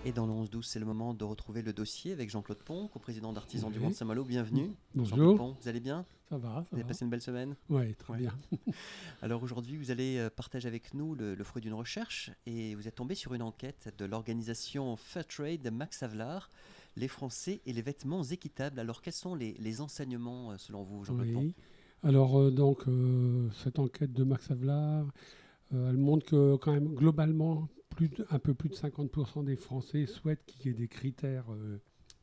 Et dans le 11-12, c'est le moment de retrouver le dossier avec Jean-Claude Pont, coprésident d'Artisans du Oui. Mont de Saint-Malo. Bienvenue. Bonjour. Jean-Claude Pont, vous allez bien? Ça va, Vous ça avez va. passé une belle semaine? Oui, très Ouais. bien. Alors aujourd'hui, vous allez partager avec nous le fruit d'une recherche et vous êtes tombé sur une enquête de l'organisation Fairtrade de Max Havelaar, les Français et les vêtements équitables. Alors quels sont les enseignements selon vous, Jean-Claude Pont? Oui. Alors, cette enquête de Max Havelaar, elle montre que, quand même, globalement, un peu plus de 50% des Français souhaitent qu'il y ait des critères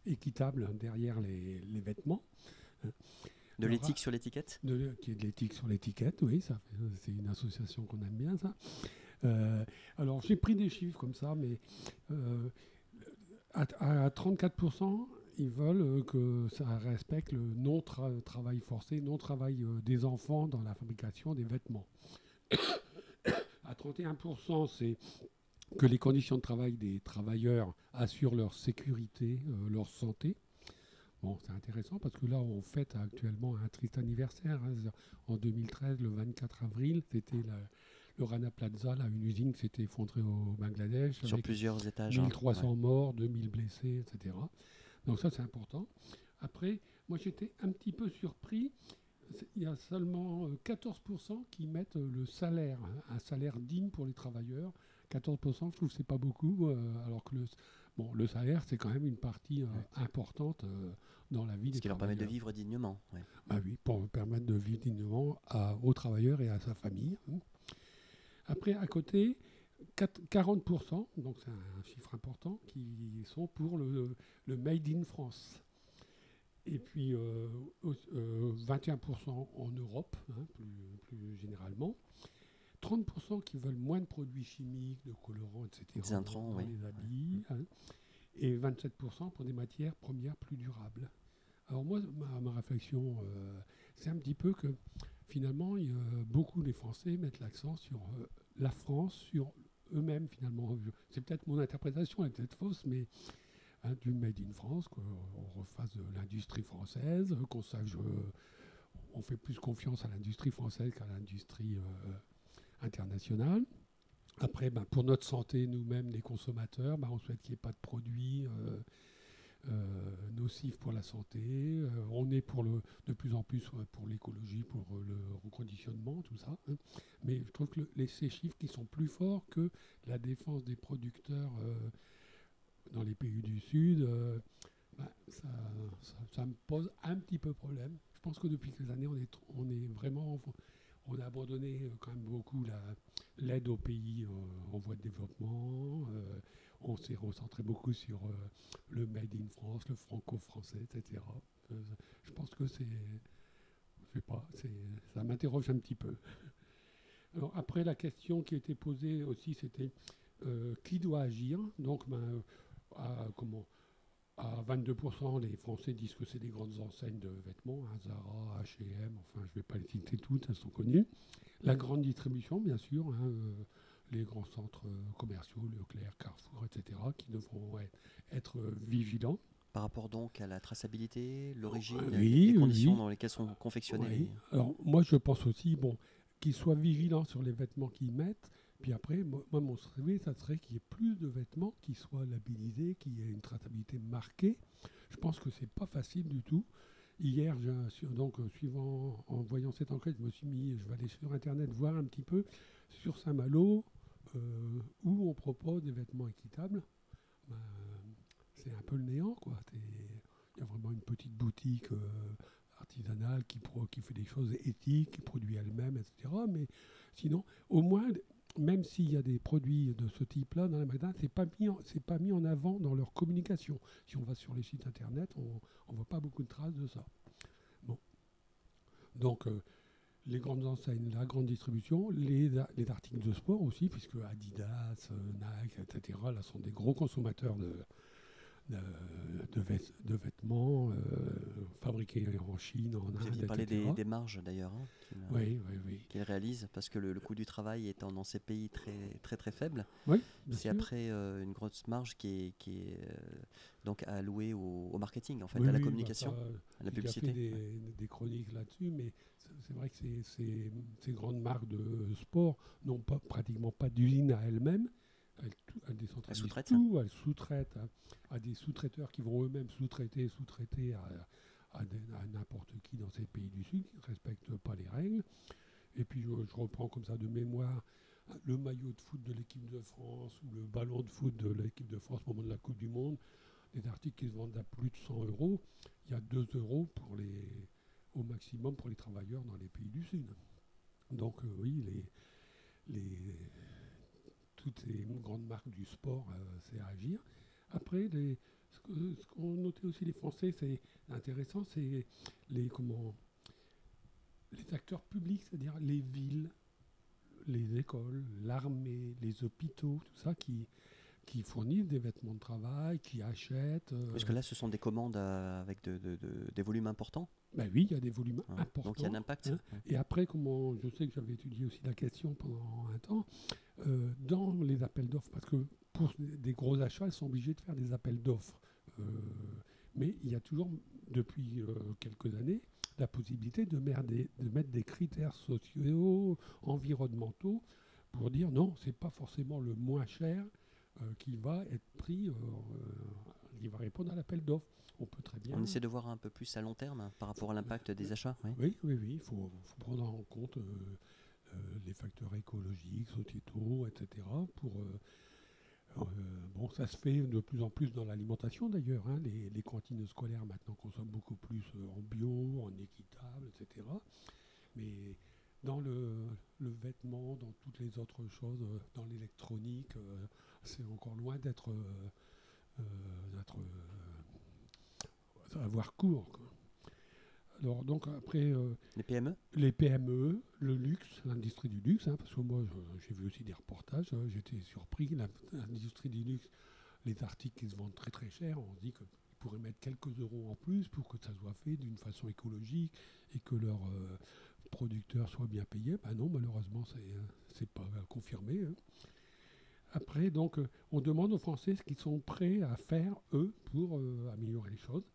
équitables derrière les vêtements. De l'éthique sur l'étiquette? Qu'il y ait de l'éthique sur l'étiquette, oui, c'est une association qu'on aime bien, ça. Alors, j'ai pris des chiffres comme ça, mais à 34%, ils veulent que ça respecte le non-travail forcé, non-travail des enfants dans la fabrication des vêtements. À 31%, c'est que les conditions de travail des travailleurs assurent leur sécurité, leur santé. Bon, c'est intéressant parce que là, on fête actuellement un triste anniversaire. En 2013, le 24 avril, c'était le Rana Plaza, là, une usine qui s'était effondrée au Bangladesh. Sur avec plusieurs étages. 1300 Ouais. morts, 2000 blessés, etc. Donc ça, c'est important. Après, moi, j'étais un petit peu surpris. Il y a seulement 14% qui mettent le salaire, un salaire digne pour les travailleurs. 14%, je trouve que c'est pas beaucoup, alors que le salaire, c'est quand même une partie importante dans la vie Ce des qui leur permet travailleurs. de vivre dignement. Ouais. Bah oui, pour permettre de vivre dignement aux travailleurs et à sa famille. Après, à côté, 40%, donc c'est un chiffre important, qui sont pour le Made in France. Et puis 21% en Europe, plus généralement. 30% qui veulent moins de produits chimiques, de colorants, etc. Des intrants, dans oui. les habits. Et 27% pour des matières premières plus durables. Alors moi, ma réflexion, c'est un petit peu que finalement, beaucoup des Français mettent l'accent sur la France, sur eux-mêmes finalement. C'est peut-être mon interprétation, elle est peut-être fausse, mais du Made in France, qu'on refasse de l'industrie française, qu'on sache, on fait plus confiance à l'industrie française qu'à l'industrie internationale. Après, pour notre santé, nous-mêmes, les consommateurs, on souhaite qu'il n'y ait pas de produits nocifs pour la santé. On est de plus en plus pour l'écologie, pour le reconditionnement, tout ça. Mais je trouve que ces chiffres qui sont plus forts que la défense des producteurs dans les pays du Sud, ça me pose un petit peu problème. Je pense que depuis quelques années, on a abandonné quand même beaucoup l'aide aux pays en voie de développement. On s'est recentré beaucoup sur le Made in France, le franco-français, etc. Je pense que je sais pas, ça m'interroge un petit peu. Alors après, la question qui a été posée aussi, c'était qui doit agir. Donc, à 22%, les Français disent que c'est des grandes enseignes de vêtements, Zara, H&M, enfin je ne vais pas les citer toutes, elles sont connues. La grande distribution, bien sûr, les grands centres commerciaux, Leclerc, Carrefour, etc., qui devront être vigilants. Par rapport donc à la traçabilité, l'origine, Oui, les conditions oui. dans lesquelles sont confectionnés Oui. Alors moi je pense aussi qu'ils soient vigilants sur les vêtements qu'ils mettent. Puis après, moi mon souhait, ça serait qu'il y ait plus de vêtements qui soient labellisés, qu'il y ait une traçabilité marquée. Je pense que c'est pas facile du tout. Hier, en voyant cette enquête, je vais aller sur Internet voir un petit peu sur Saint-Malo où on propose des vêtements équitables. C'est un peu le néant, quoi. Il y a vraiment une petite boutique artisanale qui fait des choses éthiques, qui produit elle-même, etc. Mais sinon, au moins, même s'il y a des produits de ce type-là dans les magasins, c'est pas mis en avant dans leur communication. Si on va sur les sites internet, on voit pas beaucoup de traces de ça. Bon. Donc, les grandes enseignes, la grande distribution, les articles de sport aussi, puisque Adidas, Nike, etc., là, sont des gros consommateurs de vêtements fabriqués en Chine, en Vous Inde, aviez parlé etc. des marges d'ailleurs Oui. qu'ils réalisent, parce que le coût du travail étant dans ces pays très très très faible, Oui, bien c'est sûr. après une grosse marge qui est donc allouée au marketing, en fait, Oui, à la oui, communication, à la j'ai déjà fait publicité. des chroniques là-dessus, mais c'est vrai que ces grandes marques de sport n'ont pratiquement pas d'usine à elles-mêmes, elle décentralise sous-traite. tout, elle sous-traite à des sous-traiteurs qui vont eux-mêmes sous-traiter à n'importe qui dans ces pays du Sud qui ne respectent pas les règles. Et puis je reprends comme ça de mémoire le maillot de foot de l'équipe de France ou le ballon de foot de l'équipe de France au moment de la Coupe du Monde, des articles qui se vendent à plus de 100 euros, il y a 2 euros au maximum pour les travailleurs dans les pays du Sud. Donc oui, toutes ces grandes marques du sport, c'est à agir. Après, ce qu'ont noté aussi les Français, c'est intéressant, c'est les acteurs publics, c'est-à-dire les villes, les écoles, l'armée, les hôpitaux, tout ça qui fournissent des vêtements de travail, qui achètent. Parce que là, ce sont des commandes avec des volumes importants. Ben oui, il y a des volumes importants. Donc il y a un impact. Hein. Et après, je sais que j'avais étudié aussi la question pendant un temps, dans les appels d'offres, parce que pour des gros achats, ils sont obligés de faire des appels d'offres. Mais il y a toujours, depuis quelques années, la possibilité de mettre des critères sociaux, environnementaux, pour dire non, c'est pas forcément le moins cher qui va être pris, qui va répondre à l'appel d'offres. On peut très bien. On essaie de voir un peu plus à long terme par rapport à l'impact des achats. Oui. Il faut prendre en compte les facteurs écologiques, sociétaux, etc. Bon, ça se fait de plus en plus dans l'alimentation d'ailleurs. Hein. Les cantines scolaires maintenant consomment beaucoup plus en bio, en équitable, etc. Mais dans le vêtement, dans toutes les autres choses, dans l'électronique, c'est encore loin d'être à avoir cours, quoi. Alors donc après les PME, le luxe, l'industrie du luxe, hein, parce que moi j'ai vu aussi des reportages, j'étais surpris, l'industrie du luxe, les articles qui se vendent très très cher, on se dit qu'ils pourraient mettre quelques euros en plus pour que ça soit fait d'une façon écologique et que leurs producteurs soient bien payés. Ben non, malheureusement c'est pas confirmé. Hein. Après donc on demande aux Français ce qu'ils sont prêts à faire eux pour améliorer les choses.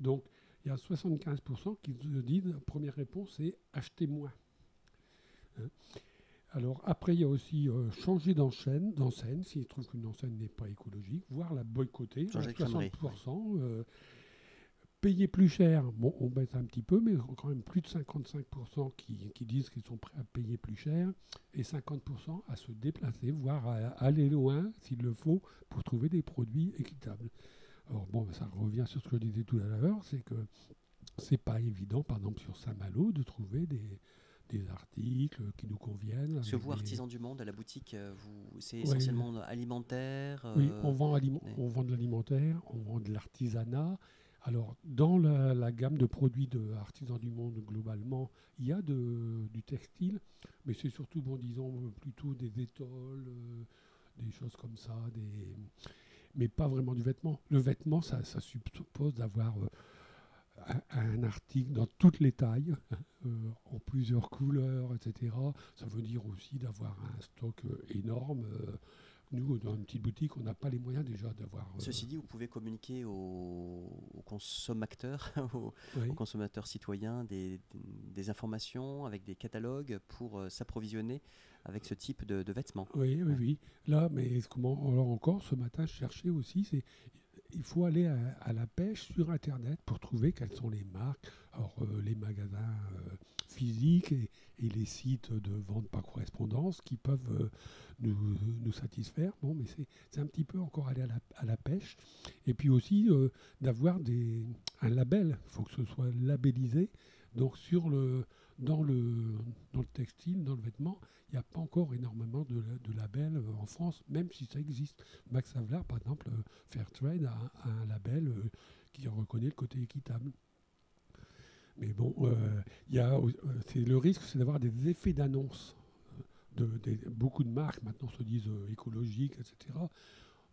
Donc il y a 75% qui se disent, la première réponse, c'est acheter moins. Hein. Alors après, il y a aussi changer d'enseigne, s'ils trouvent qu'une enseigne n'est pas écologique, voire la boycotter, 60%. Payer plus cher, bon, on baisse un petit peu, mais quand même plus de 55% qui disent qu'ils sont prêts à payer plus cher, et 50% à se déplacer, voire à aller loin, s'il le faut, pour trouver des produits équitables. Alors bon, ça revient sur ce que je disais tout à l'heure, c'est que c'est pas évident, par exemple sur Saint-Malo, de trouver des articles qui nous conviennent. Parce que vous, artisan du monde, à la boutique, c'est essentiellement alimentaire. Oui, on vend de l'alimentaire, on vend de l'artisanat. Alors, dans la gamme de produits de Artisans du Monde, globalement, il y a du textile, mais c'est surtout, bon, disons, plutôt des étoiles, des choses comme ça, mais pas vraiment du vêtement. Le vêtement, ça suppose d'avoir un article dans toutes les tailles, en plusieurs couleurs, etc. Ça veut dire aussi d'avoir un stock énorme. Nous, dans une petite boutique, on n'a pas les moyens déjà d'avoir... Ceci dit, vous pouvez communiquer aux consommateurs, aux consommateurs citoyens des informations avec des catalogues pour s'approvisionner avec ce type de vêtements. Oui. Là, mais alors encore, ce matin, je cherchais aussi, il faut aller à la pêche sur Internet pour trouver quelles sont les marques. Alors, les magasins physiques et les sites de vente par correspondance qui peuvent nous satisfaire. Bon, mais c'est un petit peu encore aller à la pêche. Et puis aussi d'avoir un label. Il faut que ce soit labellisé. Donc, dans le textile, dans le vêtement, il n'y a pas encore énormément de labels en France, même si ça existe. Max Havelaar, par exemple, Fairtrade a un label qui reconnaît le côté équitable. Mais bon, le risque, c'est d'avoir des effets d'annonce. Beaucoup de marques maintenant se disent écologiques, etc.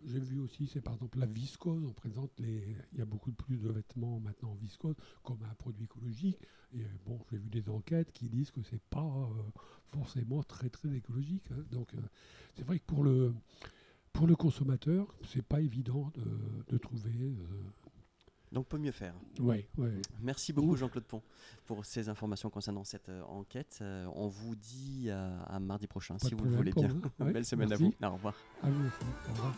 J'ai vu aussi, c'est par exemple la viscose. Il y a beaucoup plus de vêtements maintenant en viscose comme un produit écologique. Et bon, j'ai vu des enquêtes qui disent que c'est pas forcément très très écologique. Hein. Donc c'est vrai que pour le consommateur, c'est pas évident de trouver Donc peut mieux faire. Oui, oui. Merci beaucoup Jean-Claude Pont pour ces informations concernant cette enquête. On vous dit à mardi prochain, Pas si de vous le voulez bien. problème pour vous. Ouais, Belle semaine merci. à vous. Au revoir. À vous aussi. Au revoir.